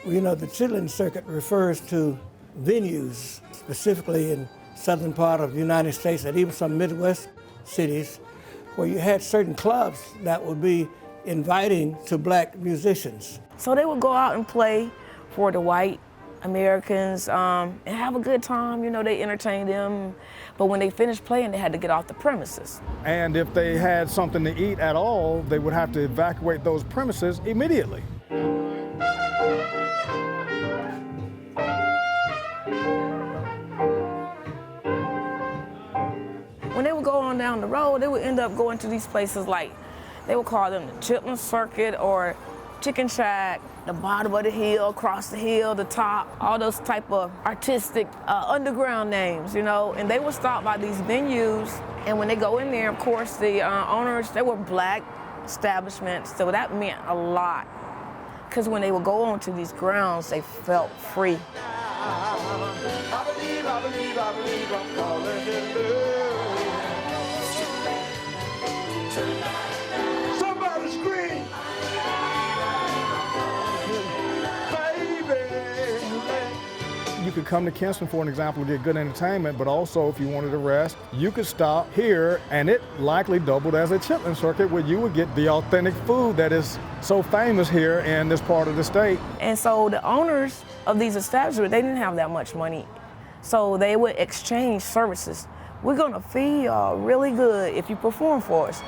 You know, the Chittlin Circuit refers to venues, specifically in southern part of the United States and even some Midwest cities, where you had certain clubs that would be inviting to black musicians. So they would go out and play for the white Americans and have a good time. You know, they entertained them. But when they finished playing, they had to get off the premises. And if they had something to eat at all, they would have to evacuate those premises immediately. When they would go on down the road, they would end up going to these places like, they would call them the Chitlin Circuit or Chicken Shack, the bottom of the hill, across the hill, the top, all those type of artistic underground names, you know, and they would stop by these venues, and when they go in there, of course, the owners, they were black establishments, so that meant a lot, because when they would go onto these grounds, they felt free. I believe I'm calling it love. Somebody scream, baby. You could come to Kinston, for an example, to get good entertainment, but also if you wanted to rest, you could stop here, and it likely doubled as a Chittlin Circuit, where you would get the authentic food that is so famous here in this part of the state. And so the owners of these establishments, they didn't have that much money, so they would exchange services. We're gonna feed y'all really good if you perform for us.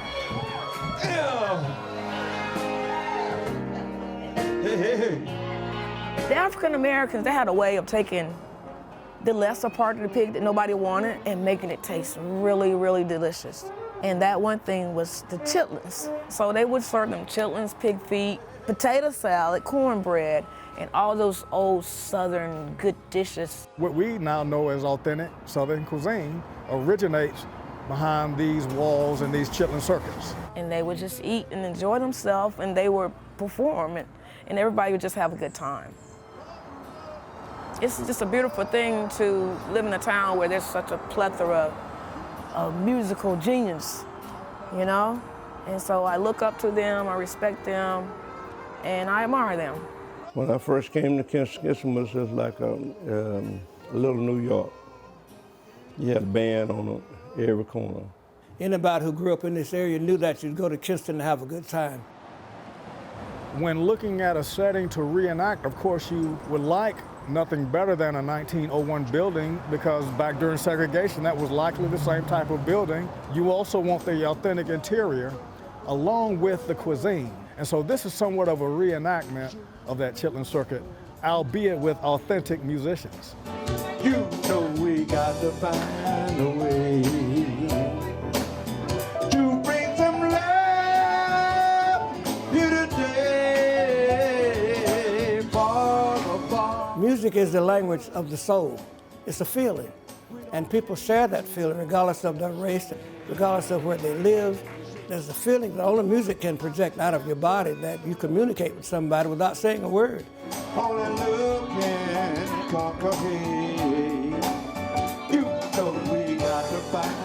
The African Americans, they had a way of taking the lesser part of the pig that nobody wanted and making it taste really, really delicious. And that one thing was the chitlins. So they would serve them chitlins, pig feet, potato salad, cornbread, and all those old Southern good dishes. What we now know as authentic Southern cuisine originates behind these walls and these Chittlin Circuits. And they would just eat and enjoy themselves, and they would perform, and everybody would just have a good time. It's just a beautiful thing to live in a town where there's such a plethora of musical genius, you know? And so I look up to them, I respect them, and I admire them. When I first came to Kinston, it was just like a little New York. You had a band on every corner. Anybody who grew up in this area knew that you'd go to Kinston to have a good time. When looking at a setting to reenact, of course, you would like nothing better than a 1901 building, because back during segregation, that was likely the same type of building. You also want the authentic interior along with the cuisine. And so this is somewhat of a reenactment of that Chittlin Circuit, albeit with authentic musicians. You know we got to find a way to bring some love here today. Far, far. Music is the language of the soul. It's a feeling, and people share that feeling regardless of their race, regardless of where they live. There's a feeling that only music can project out of your body, that you communicate with somebody without saying a word. Only love can conquer hate. You know we got to find